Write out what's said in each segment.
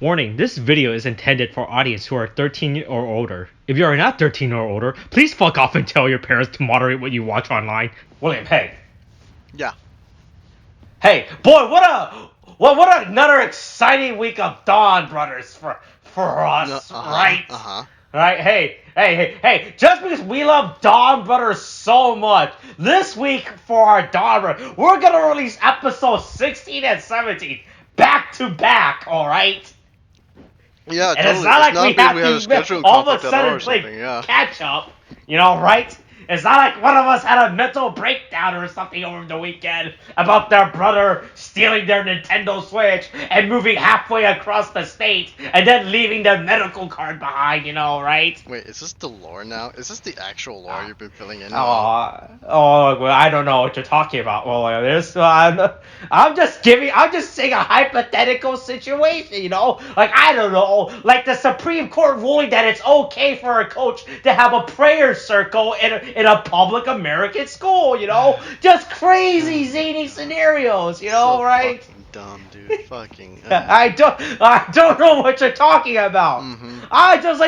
Warning, this video is intended for audience who are 13 or older. If you are not 13 or older, please fuck off and tell your parents to moderate what you watch online. William, hey. Yeah. Hey, boy, what another exciting week of Donbrothers for us, right? Right? Hey, just because we love Donbrothers so much, this week for our Donbrothers, we're gonna release episodes 16 and 17 back to back, alright? Yeah, and totally. It's not like we have to all of a sudden play catch up, right? It's not like one of us had a mental breakdown or something over the weekend about their brother stealing their Nintendo Switch and moving halfway across the state and then leaving their medical card behind, right? Wait, is this the lore now? Is this the actual lore you've been filling in? Well, I don't know what you're talking about. Well, I'm just saying a hypothetical situation, Like, I don't know, like the Supreme Court ruling that it's okay for a coach to have a prayer circle in a public American school, Just crazy zany scenarios, so right? Fucking dumb, dude. Fucking. I don't know what you're talking about. Mm-hmm. I just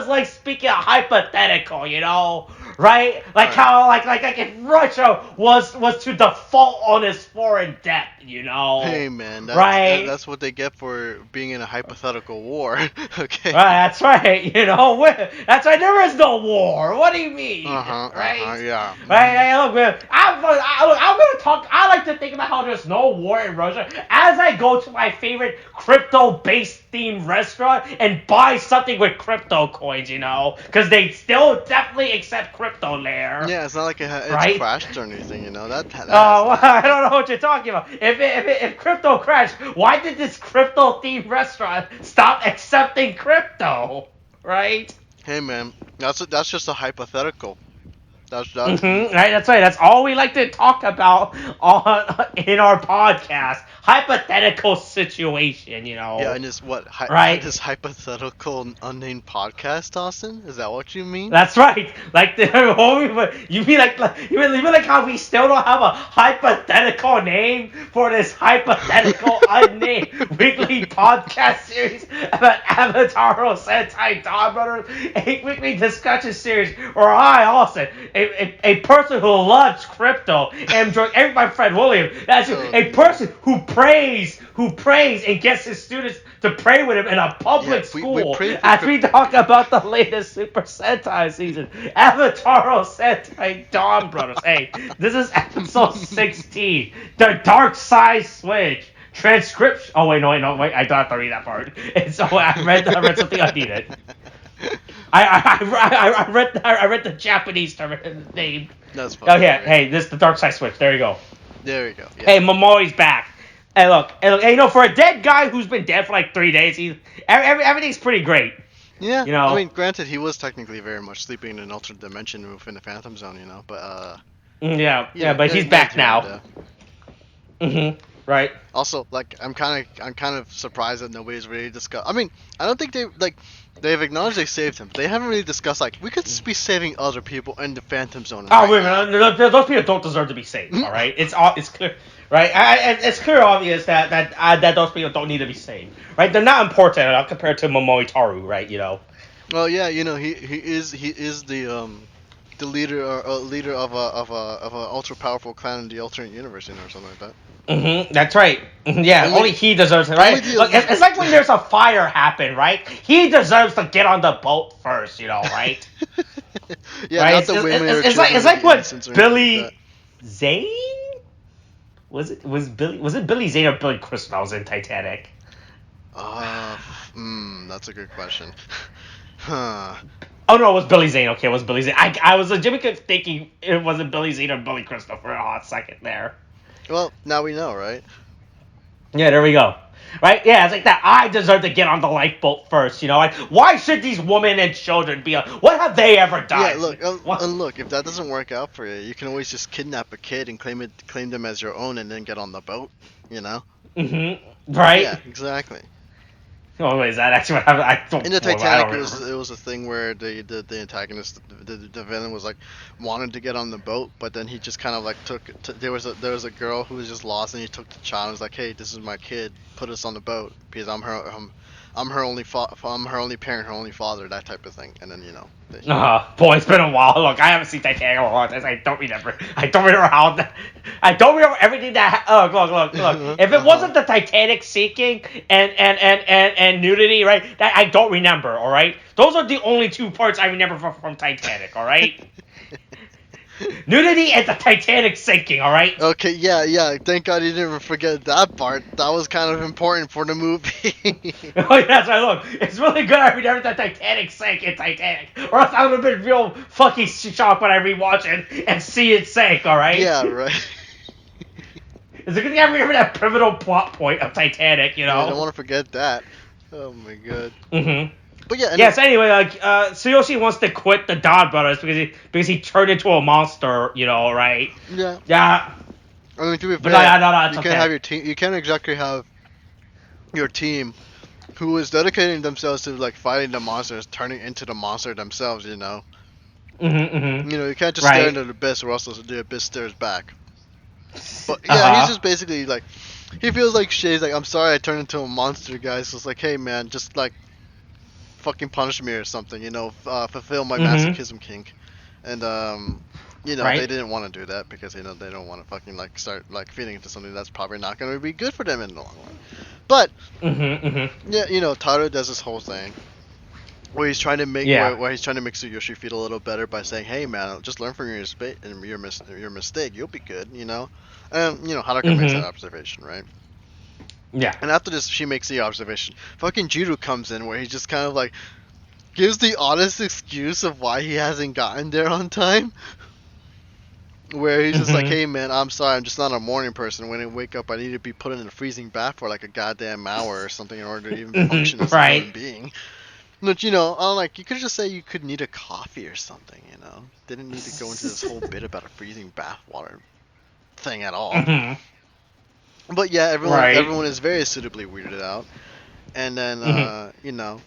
like speaking hypothetical, right? Like how like if Russia was to default on its foreign debt, Hey man, that's what they get for being in a hypothetical war. Okay. That's right. That's right. There is no war. What do you mean? Right? Yeah. Right. Hey, look, man. I'm gonna talk. I like to think about how there's no war in Russia as I go to my favorite crypto-based themed restaurant and buy something with crypto coins. Because they still definitely accept crypto there. Yeah, it's not like it's right? crashed or anything. I don't know what you're talking about. If crypto crashed, why did this crypto-themed restaurant stop accepting crypto? Right? Hey man, that's just a hypothetical. That's right. That's right. That's all we like to talk about in our podcast. Hypothetical situation, Yeah, and it's what right? This hypothetical unnamed podcast, Austin? Is that what you mean? That's right. Like you mean like how we still don't have a hypothetical name for this hypothetical unnamed weekly podcast series about Avataro Sentai Donbrothers, a weekly discussion series where I, Austin, a person who loves crypto and my friend William, that's a person who prays and gets his students to pray with him in a public school as we talk about the latest Super Sentai season, Avataro Sentai Donbrothers. Hey, this is episode 16, The Dark Side Switch. Transcription. Oh wait, I don't have to read that part. And so I read something I needed. I read the Japanese name. That's funny. Oh yeah, hey, this is the Dark Side Switch. There you go. There you go. Yeah. Hey, Momoi's back. Hey, look, for a dead guy who's been dead for like 3 days, everything's pretty great. Yeah. I mean, granted, he was technically very much sleeping in an alternate dimension within the Phantom Zone, but but he's back now. Right. Also, like, I'm kind of surprised that nobody's really discussed. I mean, I don't think they've acknowledged they saved him. They haven't really discussed we could be saving other people in the Phantom Zone. Those people don't deserve to be saved. All right, it's clear, right? It's clear, obvious that those people don't need to be saved, right? They're not important compared to Momoitaru, right? Well, yeah, he is the leader of a ultra powerful clan in the alternate universe, or something like that. That's right. Yeah, only he deserves it, right? Look, it's like when there's a fire happen, right? He deserves to get on the boat first, right? Yeah, right? Not the women. It's like what Billy Zane? Was it Billy Zane or Billy Crystal was in Titanic? That's a good question. Huh. Oh no, it was Billy Zane. Okay, it was Billy Zane. I was legitimately thinking it wasn't Billy Zane or Billy Crystal for a hot second there. Well, now we know, right? Yeah, there we go. Right? Yeah, it's like that. I deserve to get on the lifeboat first, Like, why should these women and children be on? What have they ever done? Yeah, look, if that doesn't work out for you, you can always just kidnap a kid and claim them as your own and then get on the boat, Right? Yeah, exactly. Oh, wait, is that actually what happened? In the I Titanic, don't it remember. was a thing where the antagonist, the villain, was like wanted to get on the boat, but then he just kind of like there was a girl who was just lost, and he took the child and was like, hey, this is my kid, put us on the boat because I'm her only I'm her only parent, her only father, that type of thing. And then Boy, it's been a while. Look, I haven't seen Titanic in a long time. I don't remember. I don't remember how. I don't remember everything that. Look. If it wasn't the Titanic sinking and nudity, right? That I don't remember. All right, those are the only two parts I remember from Titanic. All right. Nudity and the Titanic sinking, alright? Okay, yeah. Thank God you didn't forget that part. That was kind of important for the movie. Oh, yeah, that's right. Look, it's really good I remember the Titanic sank in Titanic. Or else I would have been real fucking shocked when I rewatch it and see it sink, alright? Yeah, right. It's a good thing I remember that pivotal plot point of Titanic, you know? Yeah, I don't want to forget that. Oh my god. Mm-hmm. But yeah. Yes. Anyway, Tsuyoshi wants to quit the Donbrothers because he turned into a monster, you know, right? Yeah. Yeah. I mean, to be But fair, no, it's you okay. can't have your team. You can't exactly have your team, who is dedicating themselves to like fighting the monsters, turning into the monster themselves. You know. Mm-hmm. You know, you can't just Right. stare into the abyss, or else the abyss stares back. But yeah, he's just basically like, he feels like shit. He's like, I'm sorry, I turned into a monster, guys. So it's like, hey man, just like fucking punish me or something. You know, fulfill my masochism kink. And you know, Right. they didn't want to do that because they don't want to fucking like start like feeding into something that's probably not going to be good for them in the long run. But yeah, you know, Taro does this whole thing where he's trying to make where he's trying to make Tsuyoshi feel a little better by saying, "Hey man, just learn from your mistake. You'll be good." You know, and you know Haruka makes that observation, right? Yeah. And after this, she makes the observation. Fucking Jiru comes in where he just kind of like gives the honest excuse of why he hasn't gotten there on time. Where he's just like, hey man, I'm sorry, I'm just not a morning person. When I wake up, I need to be put in a freezing bath for like a goddamn hour or something in order to even function as a human being. But you know, I'm like, you could just say you could need a coffee or something, you know? Didn't need to go into this whole bit about a freezing bath water thing at all. But yeah, everyone is very suitably weirded out. And then, you know.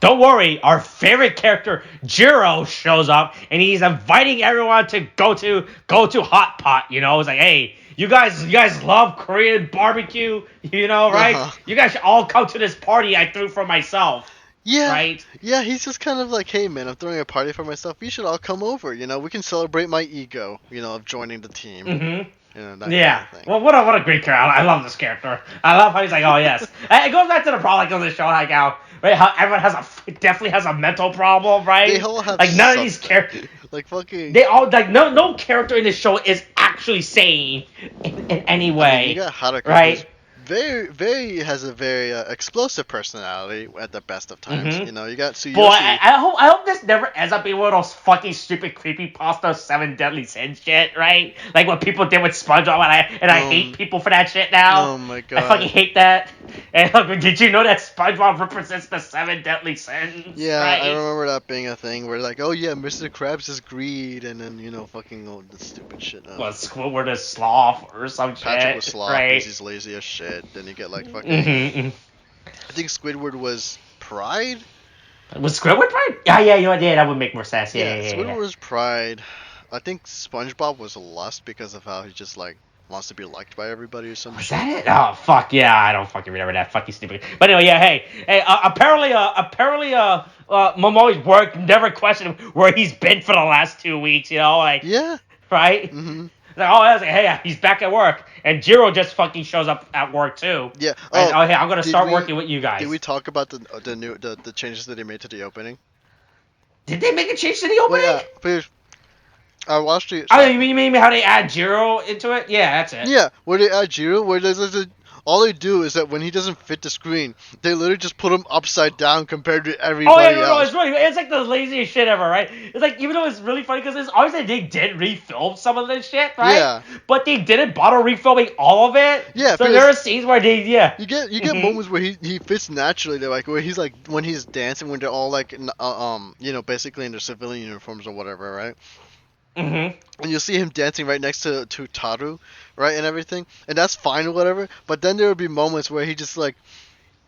Don't worry, our favorite character, Jiro, shows up and he's inviting everyone to go to Hot Pot, you know? It's like, hey, you guys love Korean barbecue, you know, right? You guys should all come to this party I threw for myself. Yeah, right? Yeah, he's just kind of like, hey man, I'm throwing a party for myself. You should all come over, you know? We can celebrate my ego, you know, of joining the team. You know, that kind of thing. Well, what a great character. I love this character. I love how he's like, oh yes. It goes back to the product of the show, like how everyone definitely has a mental problem, right? They all have like none of these characters, like fucking. They all like no character in this show is actually sane in any way. I mean, you got Haruka, right? Has a very explosive personality at the best of times. You know, you got Tsuyoshi. Boy, I hope this never ends up being one of those fucking stupid creepypasta 7 Deadly Sins shit, right? Like what people did with SpongeBob, and I hate people for that shit now. Oh my god, I fucking hate that. And look, did you know that SpongeBob represents the 7 Deadly Sins? Yeah, right? I remember that being a thing where like, oh yeah, Mr. Krabs is greed, and then you know, fucking all this stupid shit. Well, Squidward is sloth or some shit. Patrick was sloth right? because he's lazy as shit. Then you get like fucking. I think Squidward was Pride. Was Squidward Pride? Yeah, that would make more sense. Yeah. Squidward was Pride. I think SpongeBob was Lust because of how he just like wants to be liked by everybody or something. Was that it? Oh fuck yeah! I don't fucking remember that fucking stupid. But anyway, yeah. Hey. Apparently, Momoi's work never questioned where he's been for the last 2 weeks. You know, like right. Like, I was like, hey, he's back at work, and Jiro just fucking shows up at work too. Yeah. Hey, I'm gonna start working with you guys. Did we talk about the changes that they made to the opening? Did they make a change to the opening? Well, yeah, I watched it. Oh, you mean how they add Jiro into it? Yeah, that's it. Yeah, where they add Jiro, where all they do is that when he doesn't fit the screen, they literally just put him upside down compared to everybody else. It's like the laziest shit ever, right? It's like, even though it's really funny, because it's obviously they did refilm some of this shit, right? Yeah. But they didn't bother refilming all of it. Yeah. So there are scenes where they, You get moments where he fits naturally. They're like, where he's like, when he's dancing, when they're all like, you know, basically in their civilian uniforms or whatever, right? And you'll see him dancing right next to Taru, right, and everything, and that's fine or whatever. But then there would be moments where he just like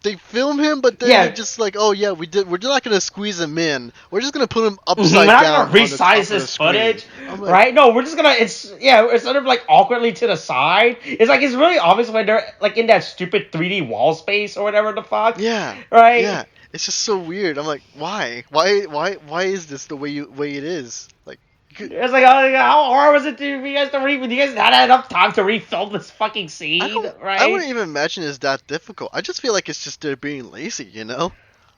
they film him, but then they're just like, oh yeah, we're not gonna squeeze him in. We're just gonna put him upside we're not down. gonna resize his footage, like, right? No, we're just gonna. It's sort of like awkwardly to the side. It's like it's really obvious when they're like in that stupid 3D wall space or whatever the fuck. Yeah. Right. Yeah. It's just so weird. I'm like, why? Why is this the way it is? Like. It's like, how hard was it for you guys to read? You guys not had enough time to refilm this fucking scene, right? I wouldn't even imagine it's that difficult. I just feel like it's just they're being lazy, you know?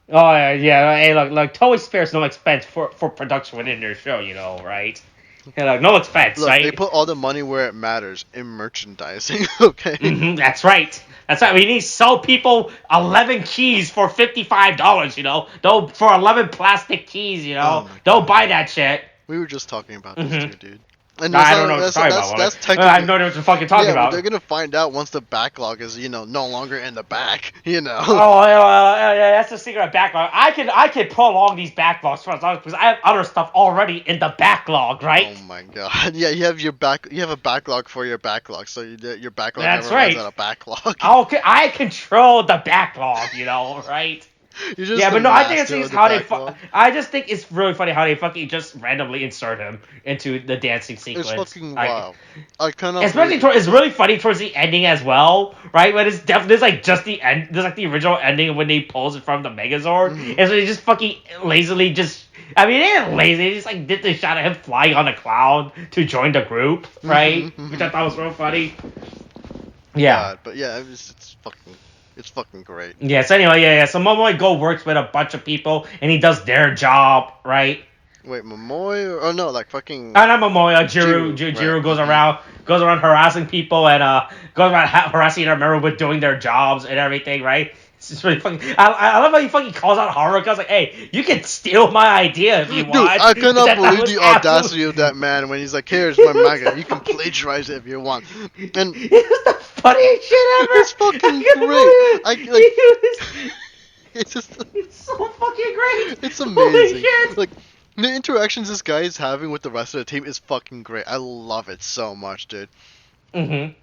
Oh, yeah. Hey, look, Toei spares no expense for production within their show, you know, right? Yeah, look, no expense, Look, right? they put all the money where it matters, in merchandising, okay? That's right. That's right. We need to sell people 11 keys for $55, you know? Don't for 11 plastic keys, you know? Don't buy that shit. We were just talking about this too, dude. And I don't know what you're talking about. That's technically, I have no idea what you're fucking talking about. They're gonna find out once the backlog is, no longer in the back, you know. Oh, yeah, that's the secret of backlog. I can prolong these backlogs for as long because I have other stuff already in the backlog, right? Oh my god. Yeah, you have a backlog for your backlog, so your backlog That's never runs out of backlog. I control the backlog, you know, right? But no, I think it's how they. I just think it's really funny how they fucking just randomly insert him into the dancing sequence. It's fucking wild. I cannot. Especially it's really funny towards the ending as well, right? When it's definitely like just the end. There's like the original ending when they pulls it from the Megazord, and so they just fucking lazily just. I mean, they ain't lazy. They just like did the shot of him flying on a cloud to join the group, right? Which I thought was real funny. Yeah, but yeah, it's fucking great. Yeah, so anyway, so Momoe Go works with a bunch of people, and he does their job, right? Wait, Momoe? Oh, no, like fucking... not Momoe, Jiro goes around harassing people, and goes around harassing them, remember, with doing their jobs and everything, right? It's just really fucking... I love how he fucking calls out Haruka. I was like, hey, you can steal my idea if you want. Dude, I cannot believe the audacity of that man when he's like, here's my manga, you can plagiarize it if you want. And... It's the funniest shit ever! It's fucking great! It's so fucking great! It's amazing. Like, the interactions this guy is having with the rest of the team is fucking great. I love it so much, dude. And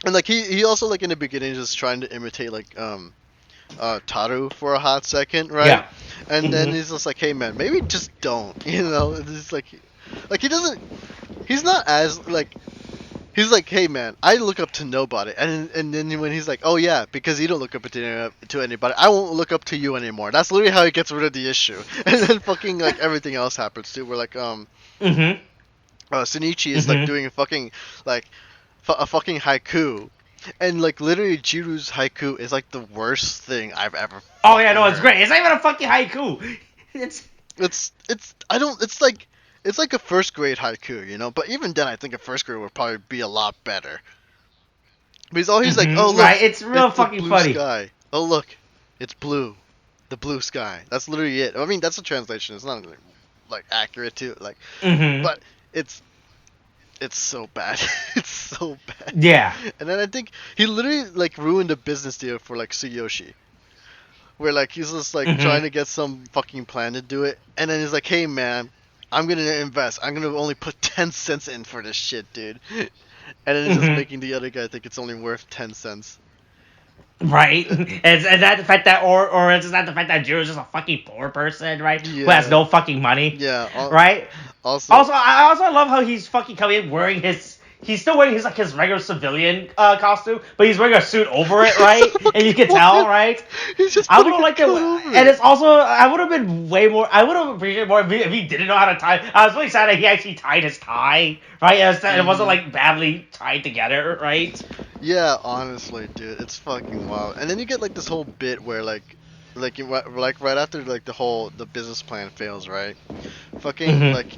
like he also like in the beginning just trying to imitate like Taru for a hot second, right? Yeah. And then he's just like, hey man, maybe just don't, you know? It's like he doesn't. He's not as like. He's like, hey man, I look up to nobody, and then when he's like, oh yeah, because you don't look up to anybody, I won't look up to you anymore. That's literally how he gets rid of the issue, and then fucking like everything else happens too. Where like Shinichi is like doing a fucking like a fucking haiku, and like literally Jiru's haiku is like the worst thing I've ever. Oh yeah, no, it's great. It's not even a fucking haiku. It's like a first grade haiku, you know? But even then, I think a first grade would probably be a lot better. Because he's like, oh look, right, it's real fucking blue funny. Sky. Oh look, it's blue, the blue sky. That's literally it. I mean, that's a translation. It's not like accurate to like, but it's so bad. It's so bad. Yeah. And then I think he literally like ruined a business deal for like Tsuyoshi. Where like he's just like trying to get some fucking plan to do it, and then he's like, hey man, I'm gonna invest. I'm gonna only put 10 cents in for this shit, dude. And then it's just making the other guy think it's only worth 10 cents. Right? Is that the fact that, or is that the fact that Jiro's just a fucking poor person, right? Yeah. Who has no fucking money? Yeah. Right? Also, I also love how he's fucking coming in wearing he's still wearing his regular civilian costume, but he's wearing a suit over it, right? And you can tell, right? He's just I would have liked it, and it's also I would have been way more. I would have appreciated more if he didn't know how to tie. I was really sad that he actually tied his tie, right? It wasn't like badly tied together, right? Yeah, honestly, dude, it's fucking wild. And then you get like this whole bit where like right after like the business plan fails, right? Fucking like.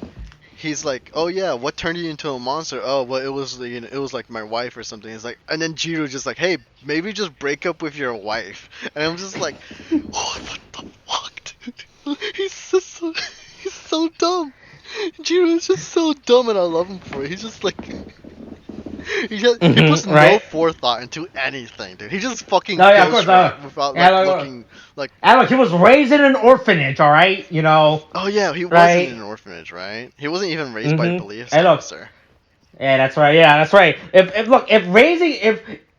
He's like, oh yeah, what turned you into a monster? Oh, well, it was it was like my wife or something. He's like, and then Jiro just like, hey, maybe just break up with your wife. And I'm just like, oh, what the fuck, dude? He's so dumb. Jiro is just so dumb, and I love him for it. He's just like, he puts no forethought into anything, dude. He just fucking goes without looking like. And look, he was raised in an orphanage, all right, you know. Oh yeah, he wasn't in an orphanage, right? He wasn't even raised by a police officer. Yeah, that's right. Yeah, that's right. If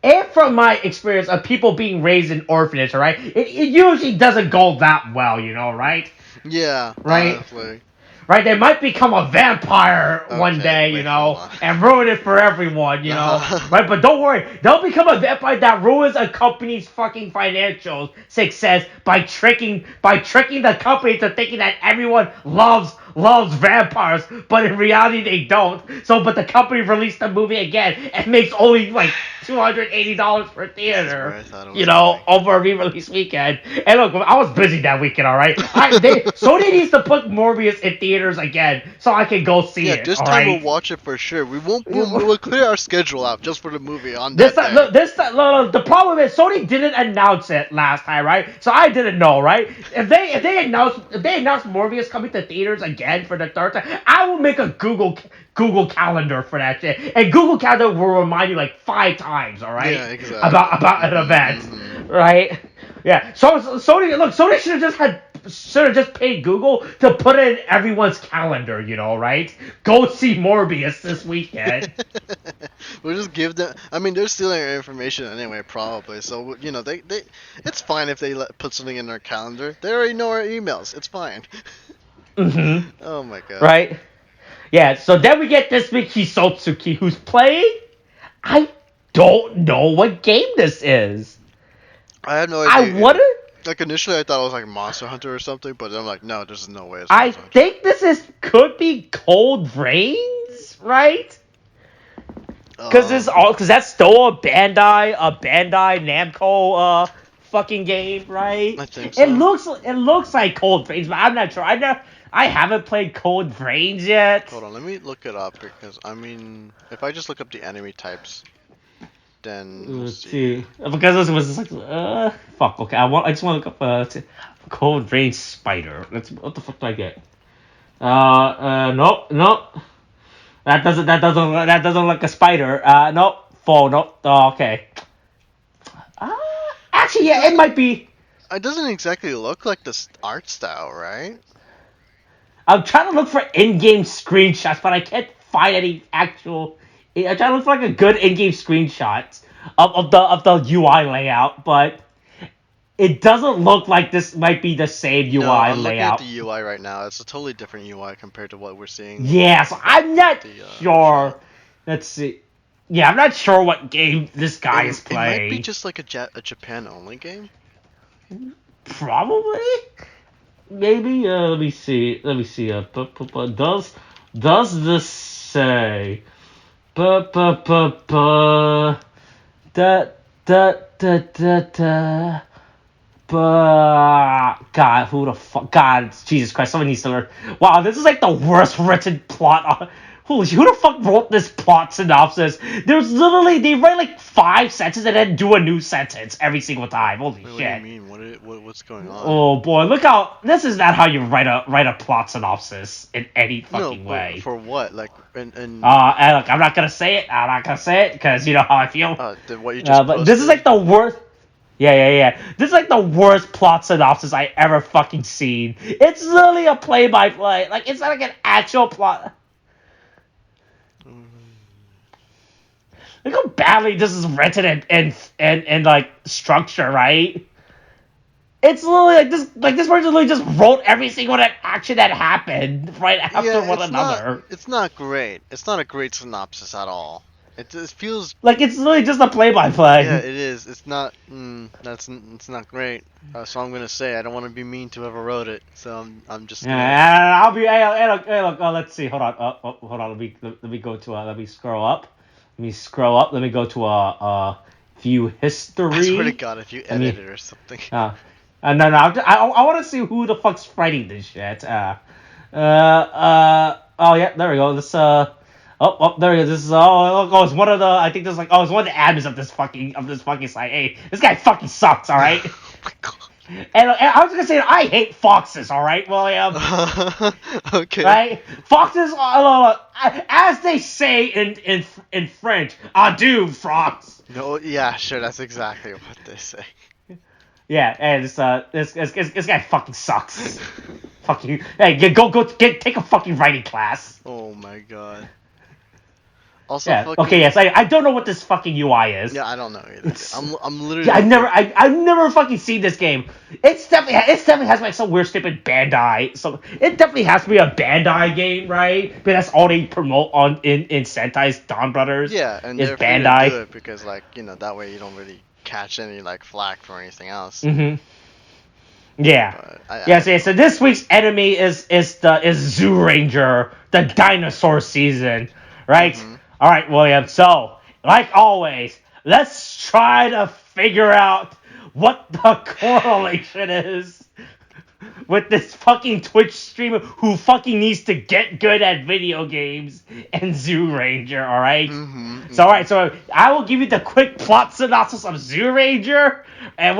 And from my experience of people being raised in orphanage, all right, it usually doesn't go that well, right? Yeah, Right? honestly. Right? They might become a vampire one Okay, day, wait, hold on. and ruin it for everyone, right? But don't worry, they'll become a vampire that ruins a company's fucking financial success by tricking the company to thinking that everyone loves vampires, but in reality they don't. So, but the company released the movie again and makes only like $280 per This is where theater. I thought it was going. Over a re-release weekend. And look, I was busy that weekend, all right. Sony needs to put Morbius in theaters again so I can go see Yeah, it. this all time right? we'll watch it for sure. We'll clear our schedule out just for the movie on This that time, day. look, look, the problem is Sony didn't announce it last time, right? So I didn't know, right? If they announce Morbius coming to theaters again for the third time, I will make a Google Calendar for that shit, and Google Calendar will remind you like 5 times, all right? Yeah, exactly. About an event, right? Yeah. So Sony should have just paid Google to put it in everyone's calendar, right? Go see Morbius this weekend. We'll just give them. I mean, they're stealing our information anyway, probably. So they it's fine if they put something in their calendar. They already know our emails. It's fine. Mm-hmm. Oh my god. Right? Yeah, so then we get this week Hisotsuki, who's playing. I don't know what game this is. I have no I idea. wonder. Like initially, I thought it was like Monster Hunter or something, but I'm like, no, there's no way. It's I Monster Hunter. think could be Cold Rains, right? Because that's still a Bandai Namco fucking game, right? I think so. It looks like Cold Rains, but I'm not sure. I haven't played Cold Rains yet. Hold on, let me look it up because I mean, if I just look up the enemy types, then we'll Let's see. Because this was like fuck. Okay, I just want to look up Cold Rains Spider. What the fuck do I get? Nope. That doesn't look a spider. Nope. Nope. Oh, okay. Actually, yeah, it might be. It doesn't exactly look like this art style, right? I'm trying to look for in-game screenshots, but I can't find any actual. I'm trying to look for like a good in-game screenshot of the UI layout, but it doesn't look like this might be the same UI no, I'm layout. looking at the UI right now. It's a totally different UI compared to what we're seeing. Yes, I'm not sure. Let's see. Yeah, I'm not sure what game this guy is playing. It might be just like a Japan-only game. Probably. Maybe. Let me see. Does this say? God, who the fuck? God, Jesus Christ, someone needs to learn. Wow, this is like the worst written plot. Holy shit, who the fuck wrote this plot synopsis? There's literally, they write like 5 sentences and then do a new sentence every single time. Holy shit. What do you mean? What's going on? Oh boy, look how, this is not how you write a plot synopsis in any fucking way. For what? Like, and look, I'm not gonna say it, because you know how I feel. What you just but this is like the worst. Yeah. This is like the worst plot synopsis I ever fucking seen. It's literally a play-by-play. Like, it's not like an actual plot. Look how badly this is written and like structure, right? It's literally like this person literally just wrote every single action that happened right after one another. It's not great. It's not a great synopsis at all. It feels like it's literally just a play-by-play. Yeah, it is. It's not. It's not great. So I'm gonna say I don't want to be mean to whoever wrote it. So I'm just. Yeah, I'll be. Hey, look. Let's see. Hold on. Hold on. Let me go to. Let me scroll up. Let me go to view history. I swear to God, if you edit it or something. No. I want to see who the fuck's writing this shit. Oh yeah, there we go. This there we go. This is it's one of the. I think this is it's one of the admins of this fucking site. Hey, this guy fucking sucks. All right. Oh my God. And I was gonna say I hate foxes. All right, William. Okay. Right, foxes. As they say in French, adieu, frogs. No, yeah, sure. That's exactly what they say. Yeah, and this guy fucking sucks. Fucking, hey, take a fucking writing class. Oh my God. Also, Yeah. fucking. Okay. Yes. I don't know what this fucking UI is. Yeah, I don't know either. I'm literally. Yeah, I've never fucking seen this game. It definitely has like some weird stupid Bandai. So it definitely has to be a Bandai game, right? But that's all they promote on in Sentai's Donbrothers. Yeah, and is they're free Bandai. to do it because, like, that way you don't really catch any like flack for anything else. Mm-hmm. Yeah. But So this week's enemy is Zoo Ranger, the dinosaur season, right? Mhm. All right, William. So, like always, let's try to figure out what the correlation is with this fucking Twitch streamer who fucking needs to get good at video games and Zoo Ranger, all right? So, all right, so I will give you the quick plot synopsis of Zoo Ranger, and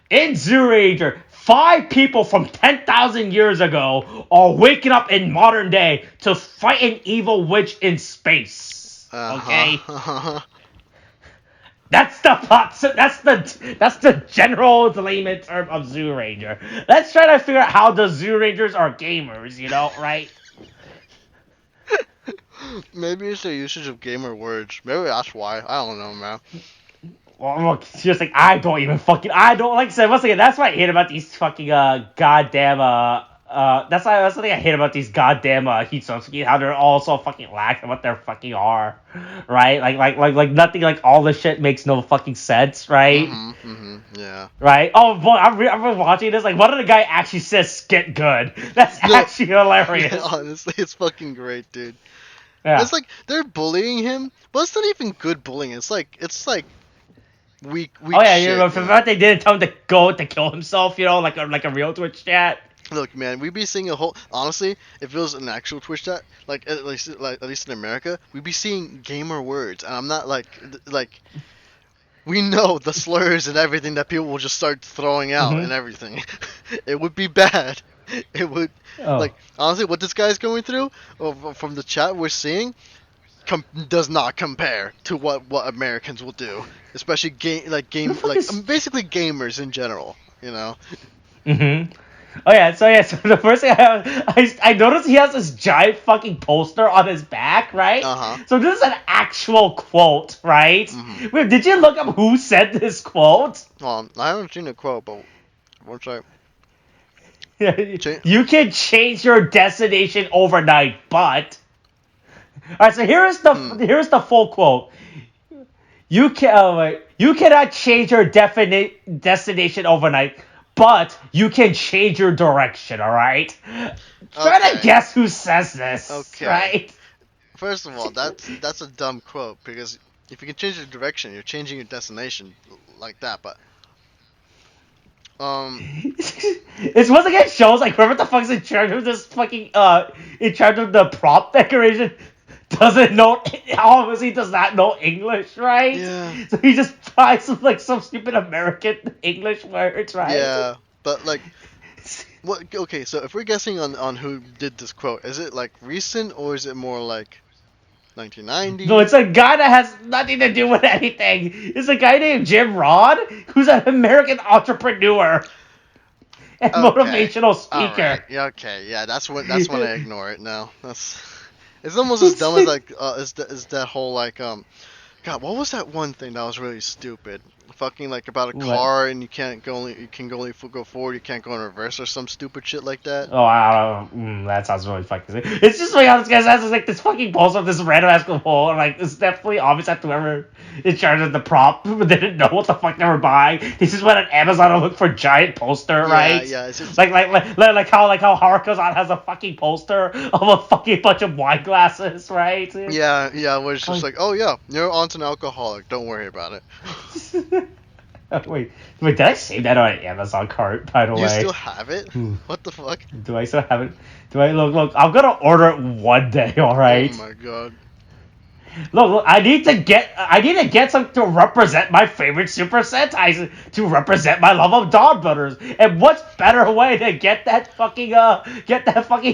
in Zoo Ranger, 5 people from 10,000 years ago are waking up in modern day to fight an evil witch in space. Okay? That's the plot. That's the general layman term of Zoo Ranger. Let's try to figure out how the Zoo Rangers are gamers. Right? Maybe it's their usage of gamer words. Maybe that's why. I don't know, man. Well, look, just like I don't like I said once again. That's what I hate about these fucking goddamn that's the thing I hate about these goddamn Hitsuki, how they're all so fucking lax at what they fucking are, right? Like nothing, like all the shit makes no fucking sense, right? Yeah. Right? Oh boy, I've been watching this. Like, one of the guy actually says "get good." That's actually hilarious. Yeah, honestly, it's fucking great, dude. Yeah. It's like they're bullying him, but it's not even good bullying. It's like weak. Oh yeah, shit, for what they didn't tell him to go to kill himself, like a real Twitch chat. Look, man, we'd be seeing a whole. Honestly, if it was an actual Twitch chat, at least in America, we'd be seeing gamer words, and I'm not like. We know the slurs and everything that people will just start throwing out and everything. It would be bad. It would honestly, what this guy's going through from the chat we're seeing does not compare to what Americans will do, especially basically gamers in general. Oh yeah, so the first thing I noticed he has this giant fucking poster on his back, right? So this is an actual quote, right? Wait, did you look up who said this quote? Well, I haven't seen the quote, but once I... You can change your destination overnight, but... Alright, so here's the full quote. You cannot change your destination overnight, but you can change your direction, alright? Try to guess who says this, right? First of all, that's a dumb quote, because if you can change your direction, you're changing your destination like that, but... It's once again shows like whoever the fuck's in charge of this fucking in charge of the prop decoration doesn't know, obviously does not know English, right? Yeah. So he just tries some stupid American English words, right? Yeah, but like, what? Okay, so if we're guessing on who did this quote, is it like recent or is it more like 1990? No, it's a guy that has nothing to do with anything. It's a guy named Jim Rod, who's an American entrepreneur and motivational speaker. Right. Yeah, okay, yeah, that's when I ignore it now. It's almost as dumb as like is that whole like God, what was that one thing that was really stupid? Fucking like about a car and you can only go forward, you can't go in reverse or some stupid shit like that. Oh, I don't know. That sounds really fucking sick. It's just like how this guy has like this fucking poster of this random ass hole, and like it's definitely obvious that whoever in charge of the prop didn't know what the fuck they were buying. They just went on Amazon and looked for a giant poster, right? Yeah, it's just... like how Haruka has a fucking poster of a fucking bunch of wine glasses, right? Yeah, where it's just like, oh yeah, you're onto an alcoholic, don't worry about it. Wait, did I save that on an Amazon cart, by the way? You still have it? What the fuck? Do I still have it? Look, I'm gonna order it one day, alright? Oh my god. Look, I need to get something to represent my favorite Super Sentais, to represent my love of Donbrothers. And what's better way to get that fucking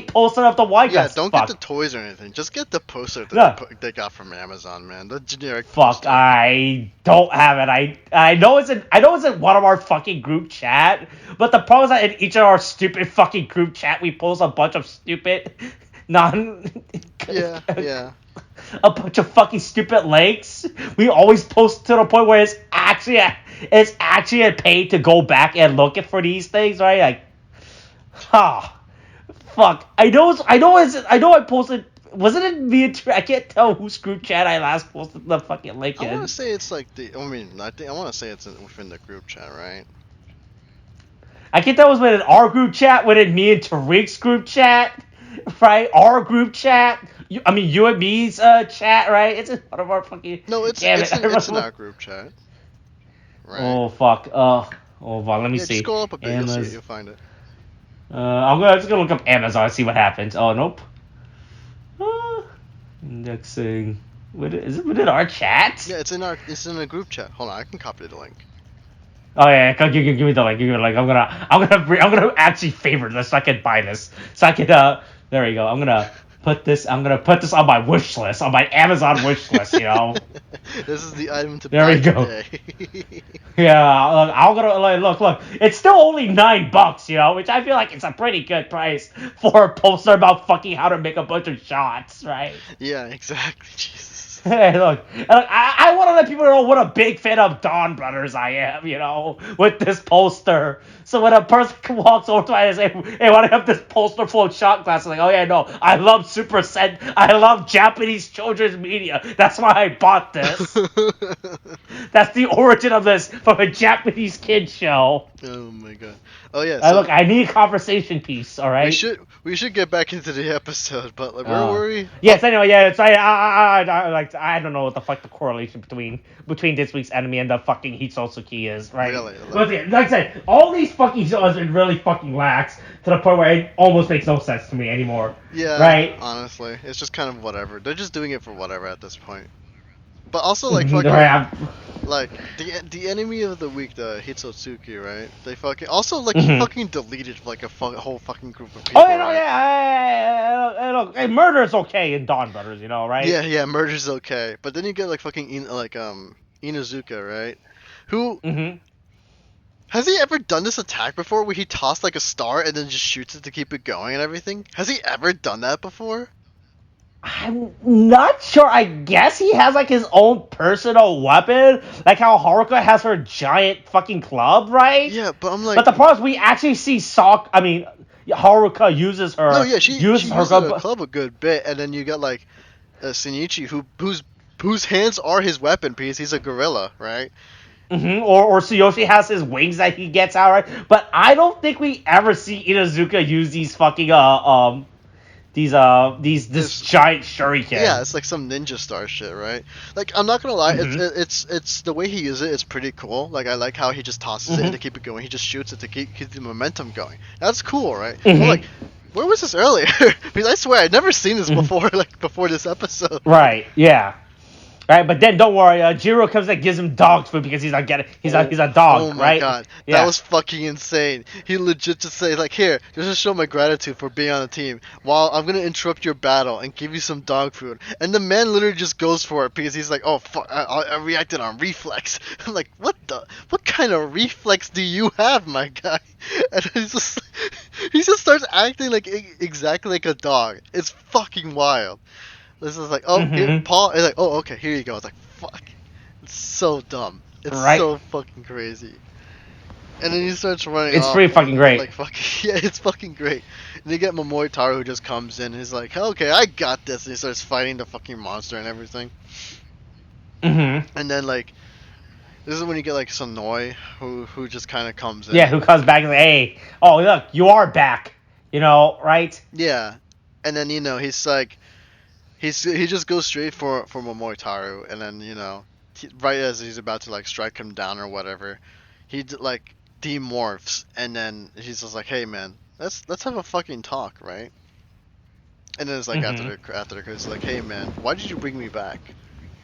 poster of the white guy? Yeah, don't get the toys or anything. Just get the poster that they got from Amazon, man. The generic poster. I don't have it. I know it's in one of our fucking group chat, but the problem is that in each of our stupid fucking group chat we post a bunch of stupid Yeah. a bunch of fucking stupid links. We always post to the point where it's actually a pay to go back and look at for these things, right? Like, fuck. I posted. Wasn't it me and I can't tell whose group chat I last posted the fucking link in. I want to say it's like I want to say it's within the group chat, right? I can't tell it was within our group chat, within me and Tariq's group chat, right? Our group chat. You and me's chat, right? It's in one of our fucking. No, it's in our group chat. Right. Oh fuck. Hold on. Let me see. Just scroll up a bit. You'll find it. I'm just gonna look up Amazon and see what happens. Oh nope. Indexing. Is it within our chat? Yeah, it's in a group chat. Hold on, I can copy the link. Oh yeah, give me the link. I'm gonna actually favorite this so I can buy this. So I can there we go. I'm gonna put this on my wish list, on my Amazon wish list. You know. This is the item to there buy we go. Today. Yeah, I'm gonna look. It's still only $9, you know, which I feel like it's a pretty good price for a poster about fucking how to make a bunch of shots, right? Yeah, exactly. Jesus. Hey, look, I want to let people know what a big fan of Donbrothers I am, you know, with this poster. So when a person walks over to me and say, hey, why do you have this poster full of shot glasses? Like, oh yeah, no, I love Japanese children's media. That's why I bought this. That's the origin of this, from a Japanese kid show. Oh my god. Oh yeah. So look, I need a conversation piece. All right. We should get back into the episode, but like, where were we? Yes. Anyway, yeah. It's I don't know what the fuck the correlation between this week's anime and the fucking Hitotsuki is, right? Really? But like I said, all these fucking shows are really fucking lax to the point where it almost makes no sense to me anymore. Yeah. Right. Honestly, it's just kind of whatever. They're just doing it for whatever at this point. But also like fucking. Like the enemy of the week, the Hitotsuki, right? They fucking also like he fucking deleted like a whole fucking group of people. Oh yeah, right? yeah. Look, hey, murder's okay in Donbrothers, you know, right? Yeah, murder's okay. But then you get like fucking Inuzuka, right? Who has he ever done this attack before, where he tossed like a star and then just shoots it to keep it going and everything? Has he ever done that before? I'm not sure. I guess he has like his own personal weapon, like how Haruka has her giant fucking club, right? Yeah, but I'm like. But the problem is we actually see Haruka uses her. No, yeah, she uses her club a good bit, and then you got like Shinichi, whose hands are his weapon piece. He's a gorilla, right? Or Tsuyoshi has his wings that he gets out, right? But I don't think we ever see Inuzuka use these fucking this giant shuriken. Yeah, it's like some ninja star shit, right? Like, I'm not gonna lie, it's the way he uses it. It's pretty cool. Like, I like how he just tosses it to keep it going. He just shoots it to keep the momentum going. That's cool, right? But like, where was this earlier? Because I swear I'd never seen this before. Like before this episode. Right. Yeah. Right, but then don't worry, Jiro comes and gives him dog food because he's a dog, oh my right? God, yeah. That was fucking insane. He legit just say like, here, just to show my gratitude for being on the team. While I'm gonna interrupt your battle and give you some dog food, and the man literally just goes for it because he's like, oh fuck, I reacted on reflex. I'm like, what kind of reflex do you have, my guy? And he just starts acting like exactly like a dog. It's fucking wild. This is like, oh, here, Paul. It's like, oh, okay, here you go. It's like, fuck. It's so dumb. It's so fucking crazy. And then he starts running. It's pretty fucking great. Like, yeah, it's fucking great. And you get Momoi Taro who just comes in and he's like, okay, I got this. And he starts fighting the fucking monster and everything. And then, like, this is when you get, like, Sonoi who just kind of comes in. Yeah, who comes back and like, hey, oh, look, you are back. You know, right? Yeah. And then, you know, he's like, he just goes straight for Momoitaru, and then, you know, right as he's about to like strike him down or whatever, he like demorphs, and then he's just like, "Hey man, let's have a fucking talk, right?" And then it's like after the it's like, "Hey man, why did you bring me back?"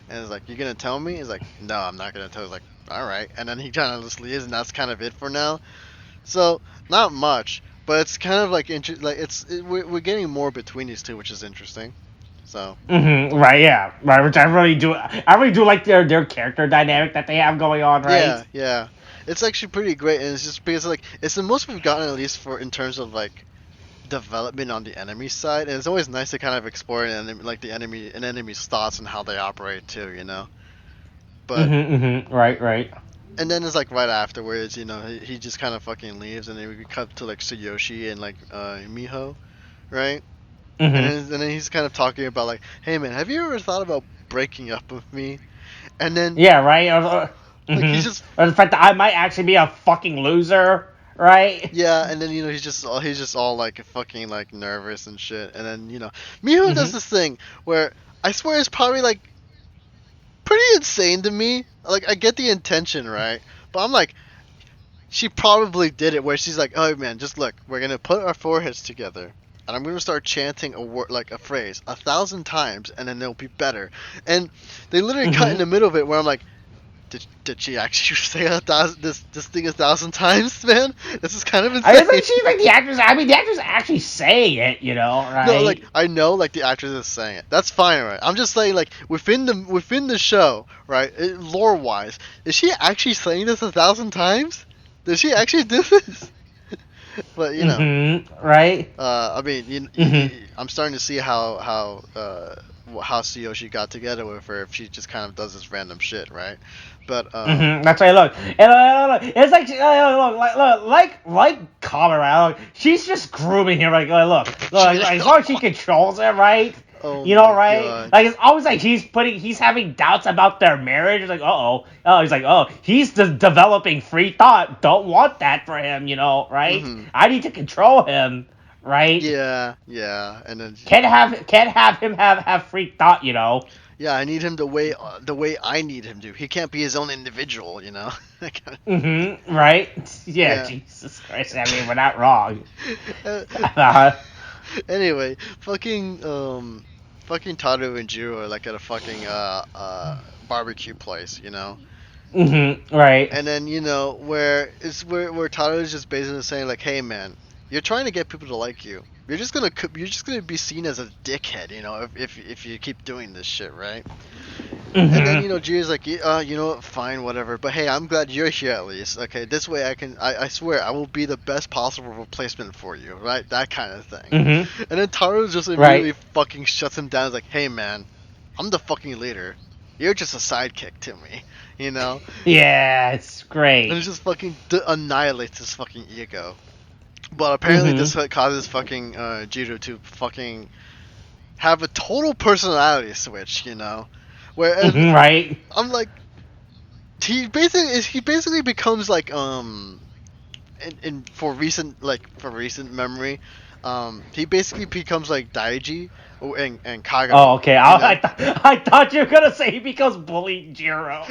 And it's like, "You're gonna tell me?" He's like, "No, I'm not gonna tell." He's like, "All right," and then he kind of just leaves, and that's kind of it for now. So not much, but it's kind of like we're getting more between these two, which is interesting. So. Right, yeah, right. Which I really do like their character dynamic that they have going on, right? Yeah. It's actually pretty great, and it's just because like it's the most we've gotten, at least for in terms of like development on the enemy side, and it's always nice to kind of explore the enemy's thoughts and how they operate too, you know. But Right. and then it's like right afterwards, you know, he just kind of fucking leaves, and then we cut to like Tsuyoshi and like Miho, right? And then he's kind of talking about like, hey man, have you ever thought about breaking up with me? And then Yeah, right. like he's just Or the fact that I might actually be a fucking loser, right? yeah, and then you know he's just all like fucking like nervous and shit, and then you know Miho does this thing where I swear it's probably like pretty insane to me. Like I get the intention, right? But I'm like, she probably did it where she's like, oh man, just look, we're gonna put our foreheads together, and I'm gonna start chanting a word, like a phrase, 1,000 times, and then it'll be better. And they literally cut in the middle of it where I'm like, did she actually say this thing 1,000 times, man? This is kind of insane. I guess like she's like the actress. I mean, the actress actually saying it, you know, right? No, like I know, like the actress is saying it. That's fine, right? I'm just saying, like within the show, right? Lore wise, is she actually saying this 1,000 times? Did she actually do this? But you know, right? I mean, I'm starting to see how Tsuyoshi got together with her if she just kind of does this random shit, right? But that's right. Look, and it's like like Kamen, right? Look, she's just grooming him. Like, look, as long as she controls it, right? oh You know, my right? God. Like it's always like he's having doubts about their marriage. It's like, he's like, he's developing free thought. Don't want that for him, you know, right? I need to control him, right? Yeah, and then Can't have him have free thought, you know. yeah, I need him the way I need him to. He can't be his own individual, you know. Right? Yeah, Jesus Christ. I mean, we're not wrong. Anyway, fucking Taru and Jiro are like at a fucking barbecue place, you know. Right. And then you know where Taru is just basically saying like, hey man, you're trying to get people to like you. You're just gonna be seen as a dickhead, you know, if you keep doing this shit, right? And then you know Jiro's like, you know what, fine, whatever. But hey, I'm glad you're here at least. Okay, this way I swear I will be the best possible replacement for you, right? That kind of thing. And then Taru just immediately fucking shuts him down. He's like, hey man, I'm the fucking leader. You're just a sidekick to me, you know? Yeah, it's great. And it just fucking annihilates his fucking ego. But apparently this causes fucking Jiro to fucking have a total personality switch, you know? Whereas right. I'm like, he basically becomes like for recent memory, he basically becomes like Daiji and Kagami. Oh, okay. I thought you were gonna say he becomes Bully Jiro.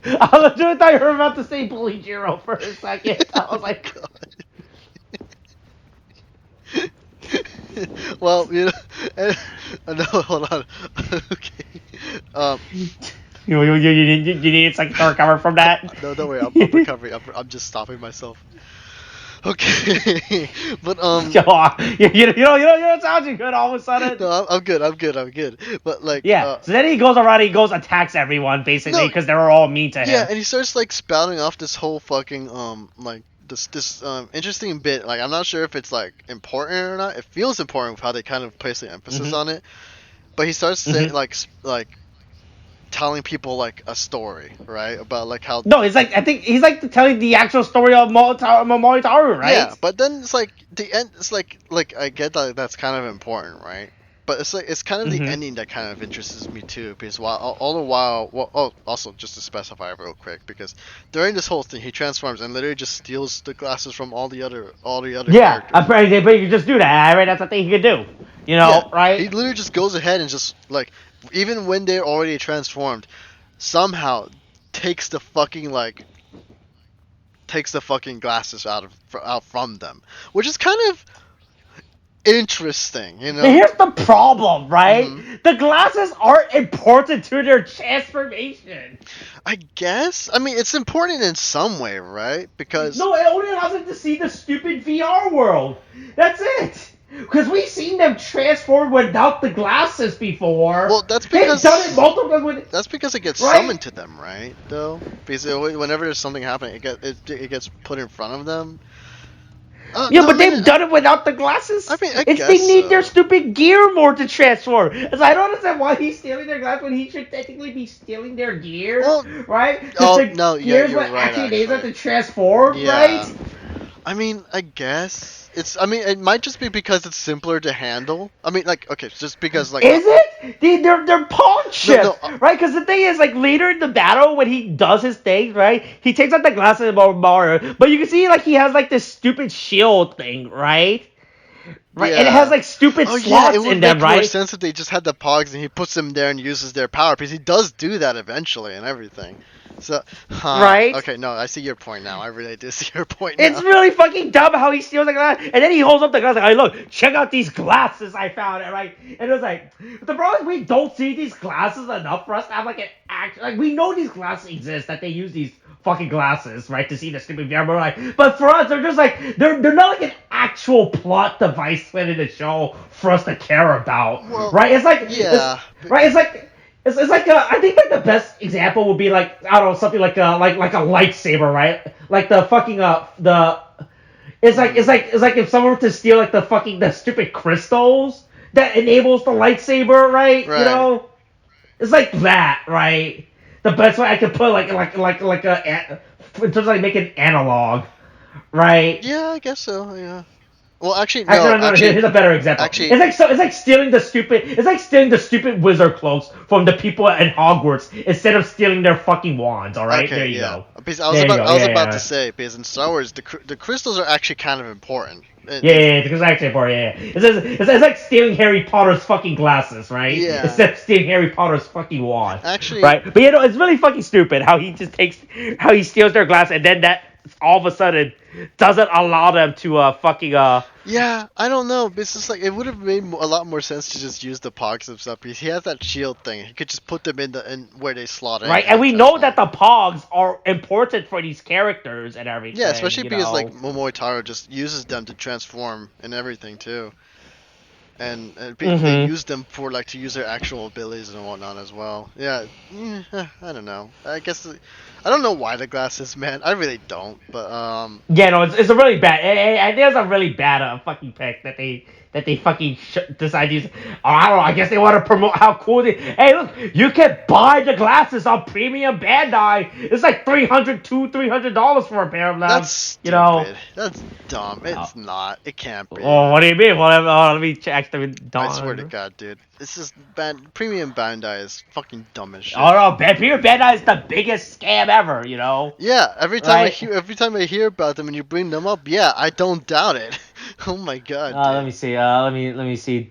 I legitimately thought you were about to say Bully Jiro for a second. I was like, well, you know, no, hold on. Okay. You need a second to recover from that? No, don't worry. I'm recovering. I'm just stopping myself. Okay, but you don't sound too good all of a sudden. No, I'm good. But like, so then he goes around, attacks everyone basically because they were all mean to him. Yeah, and he starts like spouting off this whole fucking like this interesting bit. Like, I'm not sure if it's like important or not. It feels important with how they kind of place the emphasis on it. But he starts saying like telling people like a story, right? About like how I think he's like telling the actual story of Momotaro, right? Yeah, but then it's like the end. It's like I get that that's kind of important, right? But it's like it's kind of the ending that kind of interests me too, because all the while, also just to specify real quick, because during this whole thing he transforms and literally just steals the glasses from all the other yeah, characters. but you can just do that, right? That's the thing he could do, you know, right? He literally just goes ahead and just like, even when they're already transformed, somehow takes the fucking glasses out from them, which is kind of interesting, you know. But here's the problem, right? The glasses aren't important to their transformation. I guess. I mean, it's important in some way, right? Because no, it only allows them to see the stupid VR world. That's it. Because we've seen them transform without the glasses before. Well, that's because they've done it multiple times. That's because it gets summoned to them, right? Though, because whenever there's something happening, it gets put in front of them. Yeah, No, I but mean, they've done it without the glasses. I mean, I It's they guess need their so. stupid gear more to transform. So I don't understand why he's stealing their glass when he should technically be stealing their gear, Well, right? Because oh the no, yeah, gear is you're what right, actually enables them actually. to transform, right? Yeah. I mean, I guess it's. I mean, it might just be because it's simpler to handle. I mean, like, okay, just because, like, Is it? They're pawn no, chips, no, right? Because the thing is, like later in the battle when he does his thing, right? He takes out the glasses of Mario, but you can see like he has like this stupid shield thing, right? Right, and it has yeah. like stupid Oh yeah, it slots would in them, make more right? sense if they just had the Pogs and he puts them there and uses their power because he does do that eventually and everything. So, Right? okay, no, I see your point now. I really do see your point It's now. really fucking dumb how he steals the glass, and then he holds up the glass like, "Hey, look, check out these glasses I found." Right? And it was like, the problem is we don't see these glasses enough for us to have like an act. Like we know these glasses exist, that they use these fucking glasses, right, to see the stupid VR. But like, but for us, they're just like they're not like an actual plot device within the show for us to care about, Well, right? It's like yeah, right. It's like. It's like I think like the best example would be like I don't know something like like a lightsaber, right? Like the fucking the it's like if someone were to steal like the stupid crystals that enables the lightsaber, right? You right. know, it's like that, right? The best way I could put like in terms of like make an analog, right? Yeah, I guess so. Yeah. Well, actually, Actually, no. no, no. Here's a better example. Actually, It's like stealing the stupid. It's like stealing the stupid wizard cloaks from the people in Hogwarts instead of stealing their fucking wands. All right, there okay, you yeah. go. Because There you go. I was Yeah, about yeah, to say, because in Star Wars, the crystals are actually kind of important. yeah. Because actually, important. Yeah, yeah. It's like stealing Harry Potter's fucking glasses, right? Yeah. Instead of stealing Harry Potter's fucking wand, Actually, right? But it's really fucking stupid how he just takes how he steals their glass and then that all of a sudden doesn't allow them to fucking yeah, I don't know. But it's just like it would have made a lot more sense to just use the Pogs and stuff because he has that shield thing. He could just put them in where they slot in. right, and we know that the Pogs are important for these characters and everything. Yeah, especially you because know? like Momoitaro just uses them to transform and everything too, and they use them for like to use their actual abilities and whatnot as well. Yeah, I don't know. I guess I don't know why the glasses, man. I really don't. But Yeah, no, it's a really bad. I think it's a really bad fucking pick that they fucking decide to use. I don't know. I guess they want to promote how cool they. Hey, look, you can buy the glasses on Premium Bandai. It's like $300 for a pair of them. that's stupid. You know. That's dumb. It's not. It can't be. Oh, what do you mean? Well, let me check. I swear to God, dude. This is Premium Bandai is fucking dumb as shit. Oh no, Premium Bandai is the biggest scam ever. You know. Yeah, every time Right. every time I hear about them and you bring them up, yeah, I don't doubt it. Oh my God. Let me see. Let me see.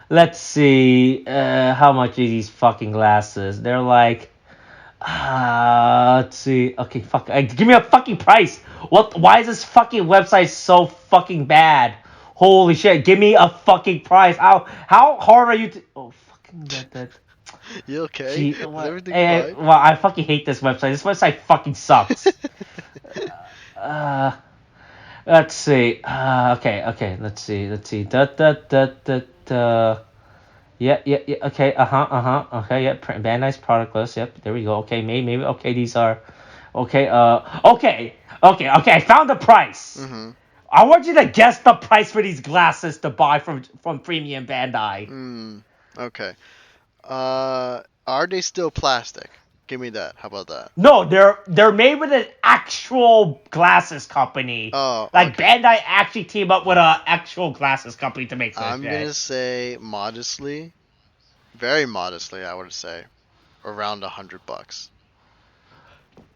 Let's see. How much are these fucking glasses? They're like. Let's see. Okay, fuck. Give me a fucking price. What? Why is this fucking website so fucking bad? Holy shit! Give me a fucking price. How hard are you to? Oh fucking that. You okay? Gee, Is what, everything fine? well, I fucking hate this website. This website fucking sucks. Let's see. Okay. Let's see. Yeah. Okay. Okay. Yeah. Bandai's product list. Yep. There we go. Okay. Maybe. Okay. These are. Okay. Okay. I found the price. Mm-hmm. I want you to guess the price for these glasses to buy from Premium Bandai. Okay. Are they still plastic? Give me that. How about that? No, they're made with an actual glasses company. Oh, like okay. Bandai actually teamed up with an actual glasses company to make this. I'm gonna say modestly, very modestly, I would say, around $100.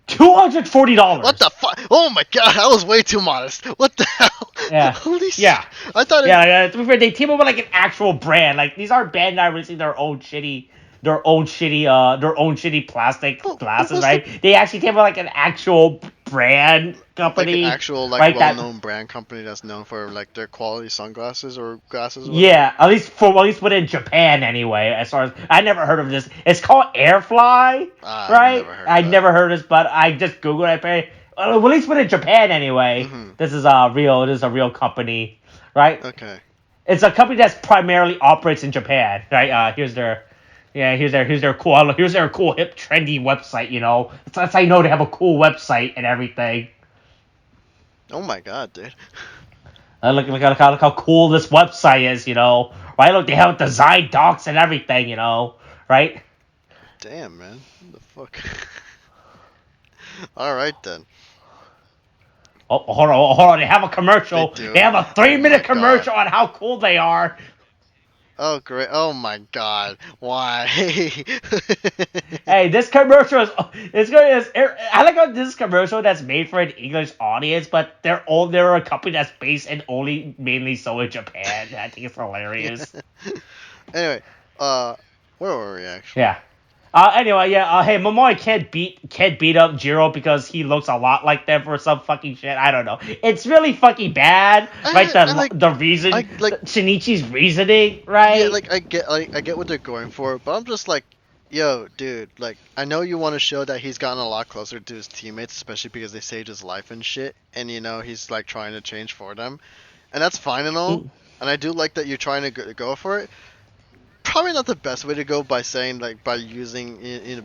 $240. What the fuck? Oh my God, that was way too modest. What the hell? Yeah. Holy shit. Yeah. I thought it. Yeah. To be fair, they team up with like an actual brand. Like these aren't Bandai releasing their own shitty plastic glasses, right? They actually came up with like an actual brand company, like an actual right, well-known brand company that's known for like their quality sunglasses or glasses. Or yeah, at least within Japan anyway. As far as I never heard of this, it's called Airfly, right? I never heard of this, but I just googled it. At least within Japan anyway. Mm-hmm. This is a real company, right? Okay. It's a company that's primarily operates in Japan, right? Here's their cool hip trendy website. You know, that's how you know they have a cool website and everything. Oh my god, dude. Look how cool this website is, right? Look, they have design docs and everything, right? Damn, man. What the fuck? Alright then. Oh, hold on. They have a They commercial. do. They have a Oh my 3-minute god. commercial on how cool they are. Oh great. Oh my god. Why? Hey, this commercial it's good. I like how this commercial that's made for an English audience, but they're a company that's based and only mainly so in Japan. I think it's hilarious. Anyway, where were we actually? Yeah. Anyway, yeah. Hey, Momoy can't beat up Jiro because he looks a lot like them for some fucking shit. I don't know. It's really fucking bad, right? I like The reason, I like Shinichi's reasoning, yeah, right? like I get what they're going for, but I'm just like, yo, dude, like I know you want to show that he's gotten a lot closer to his teammates, especially because they saved his life and shit, and he's like trying to change for them, and that's fine and all, and I do like that you're trying to go for it. Probably not the best way to go by saying like by using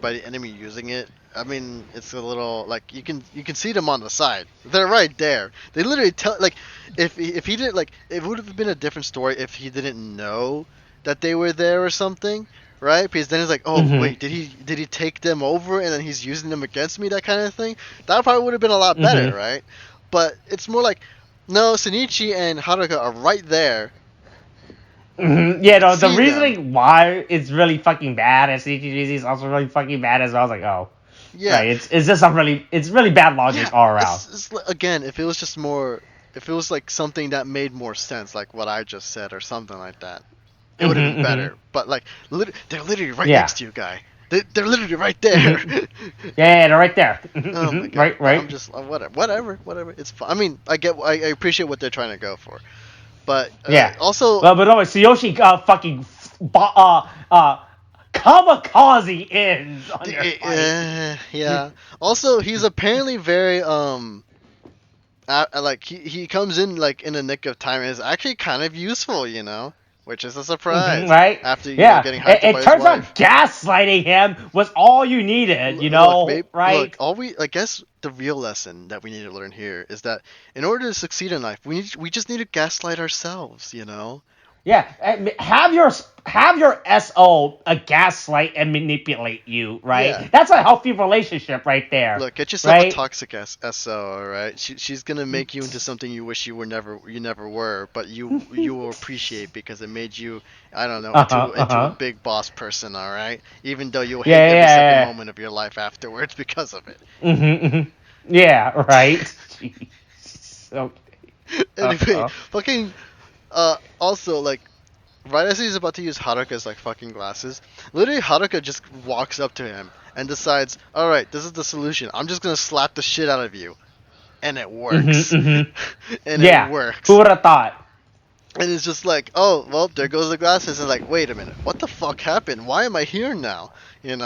by the enemy using it. I mean, it's a little like you can see them on the side. They're right there. They literally tell like if he didn't like it would have been a different story if he didn't know that they were there or something, right? Because then it's like, oh wait, did he take them over and then he's using them against me, that kind of thing. That probably would have been a lot better, right? But it's more like no, Shinichi and Haruka are right there. Yeah, no, the See them. reasoning why it's really fucking bad and CGGZ is also really fucking bad as well. I was like, oh, Yeah. right. It's just it's really bad logic all around. Again, if it was just more, if it was like something that made more sense, like what I just said or something like that, it would have been better. But like, they're literally right next to you, guy. They're literally right there. Yeah, they're right there. Oh my god. Right. I'm just whatever. It's fine. I mean, I appreciate what they're trying to go for, but Yeah. also. Well, but anyway, Tsuyoshi fucking kamikaze ends on their fight. Yeah. Also, he's apparently very like he comes in like in the nick of time and is actually kind of useful, which is a surprise. Right? After getting hyped up It by his turns wife. out gaslighting him was all you needed, right? Look, I guess the real lesson that we need to learn here is that in order to succeed in life, we just need to gaslight ourselves, Yeah, have your SO gaslight and manipulate you, right? Yeah. That's a healthy relationship right there. Look, get yourself right? a toxic SO, all right? She's gonna make you into something you wish you never were, but you will appreciate because it made you, I don't know, into a big boss person, all right? Even though you'll hate every second moment of your life afterwards because of it. Yeah, right. Jeez. Anyway, fucking. Also, like, right as he's about to use Haruka's, like, fucking glasses, literally Haruka just walks up to him and decides, alright, this is the solution. I'm just gonna slap the shit out of you. And it works. And it works. Who would have thought? And it's just like, oh, well, there goes the glasses. And like, wait a minute, what the fuck happened? Why am I here now? And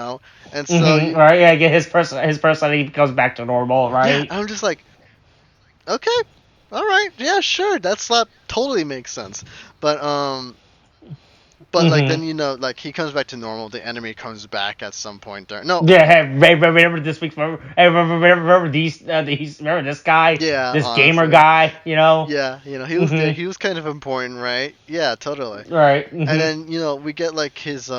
so... right, yeah, get his personality becomes back to normal, right? Yeah, I'm just like, okay. All right, yeah, sure. That slap totally makes sense, but like then like he comes back to normal. The enemy comes back at some point there. No. Yeah, hey, remember this week's remember remember this guy? Yeah, this honestly. gamer guy. Yeah, he was kind of important, right? Yeah, totally. Right. And then we get like his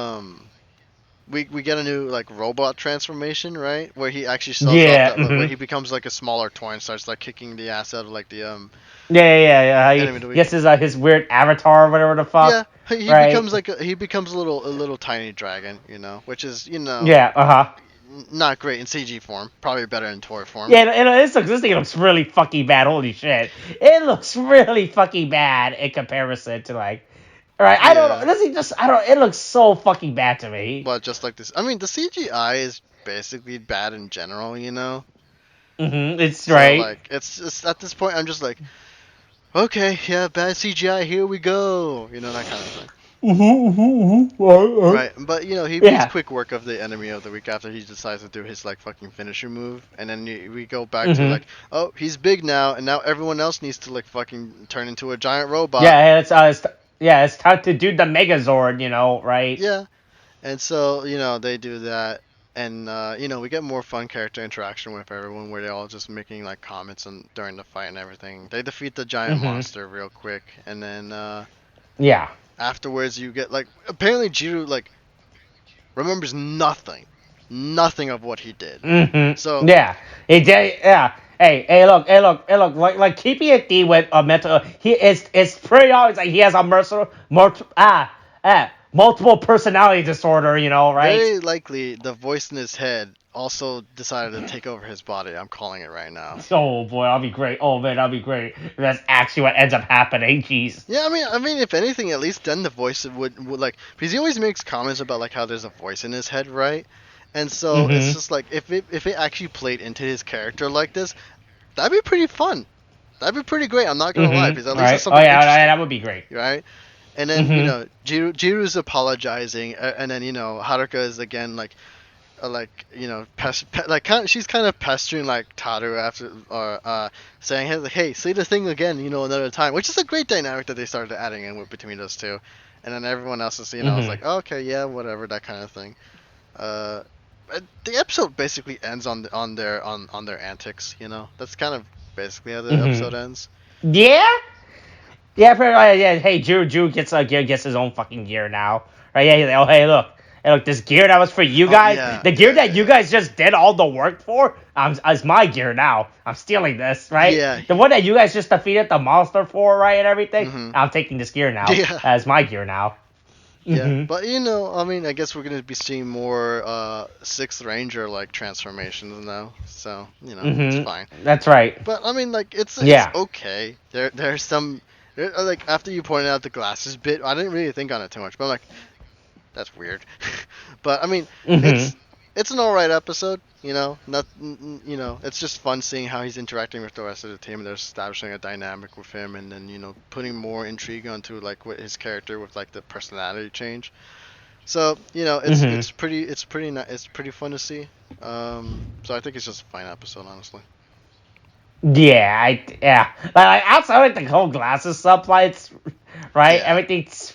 We get a new like robot transformation, right? Where he actually shows up, where he becomes like a smaller toy and starts like kicking the ass out of like the Yeah. He gets his weird avatar or whatever the fuck. Yeah, he right? becomes a little tiny dragon, which is Yeah. Not great in CG form. Probably better in toy form. Yeah, this thing looks really fucking bad. Holy shit! It looks really fucking bad in comparison to like. Right, I don't know. It looks so fucking bad to me. But just like this, I mean, the CGI is basically bad in general, It's so, right. Like, it's just at this point, I'm just like, okay, yeah, bad CGI, here we go, that kind of thing. Right, but he makes quick work of the enemy of the week after he decides to do his like fucking finisher move, and then we go back to like, oh, he's big now, and now everyone else needs to like fucking turn into a giant robot. Yeah, it's time to do the Megazord, right? Yeah, and so they do that, And we get more fun character interaction with everyone, where they're all just making like comments during the fight and everything. They defeat the giant Mm-hmm. monster real quick, and then Yeah. afterwards you get like apparently Jiru like remembers nothing of what he did. So Yeah. It did. Yeah. Hey, look. Like keeping it D with a mental. It's pretty obvious. Like he has a multiple personality disorder. You know, right? very likely the voice in his head also decided to take over his body. I'm calling it right now. Oh boy, that'll be great. Oh man, that'll be great. That's actually what ends up happening. Jeez. Yeah, I mean, if anything, at least then the voice would like because he always makes comments about like how there's a voice in his head, right? And so it's just like if it actually played into his character like this, that'd be pretty fun. That'd be pretty great. I'm not gonna lie, because at least it's Oh something yeah, interesting, that would be great. right? And then Jiru's apologizing, and then Haruka is again she's kind of pestering like Taru after or saying hey say the thing again another time, which is a great dynamic that they started adding in between those two, and then everyone else is is like, oh, okay, yeah, whatever, that kind of thing. The episode basically ends on their antics. That's kind of basically how the episode ends. Yeah. Yeah, yeah. Hey, Drew gets his own fucking gear now, right? Yeah. Oh, hey, look, this gear that was for you guys, the gear that you guys just did all the work for, is my gear now. I'm stealing this, right? Yeah. The one that you guys just defeated the monster for, right, and everything. I'm taking this gear now as my gear now. Yeah, but I mean, I guess we're gonna be seeing more Sixth Ranger like transformations now, so it's fine. That's right. But I mean, like it's okay. There's some like after you pointed out the glasses bit, I didn't really think on it too much, but I'm like, that's weird. But I mean, it's an alright episode. It's just fun seeing how he's interacting with the rest of the team. They're establishing a dynamic with him, and then putting more intrigue onto like what his character with like the personality change. So it's pretty fun to see. So I think it's just a fine episode, honestly. Yeah, Like outside of the whole glasses subplots, right? Yeah. Everything's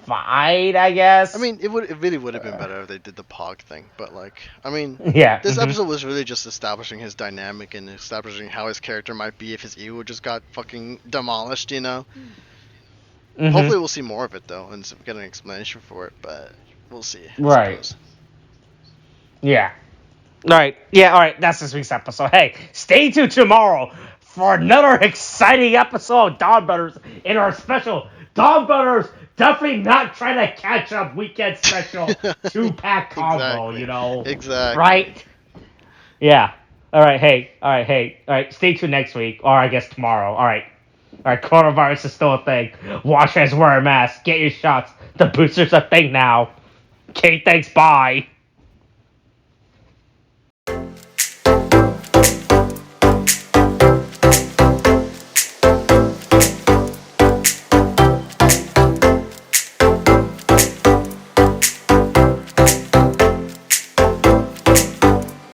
fine, I guess. I mean, it really would have been better if they did the Pog thing, but like, I mean, yeah. This episode was really just establishing his dynamic and establishing how his character might be if his ego just got fucking demolished. Hopefully, we'll see more of it though, and get an explanation for it. But we'll see. Right. Yeah. All right. Yeah. All right. That's this week's episode. Hey, stay tuned tomorrow for another exciting episode of Donbrothers in our special Donbrothers definitely not trying to catch up weekend special 2-pack combo. Exactly. Exactly. Right. Yeah. All right. Hey. All right. Stay tuned next week, or I guess tomorrow. All right. Coronavirus is still a thing. Wash hands, wear a mask, get your shots. The booster's a thing now. Okay. Thanks. Bye.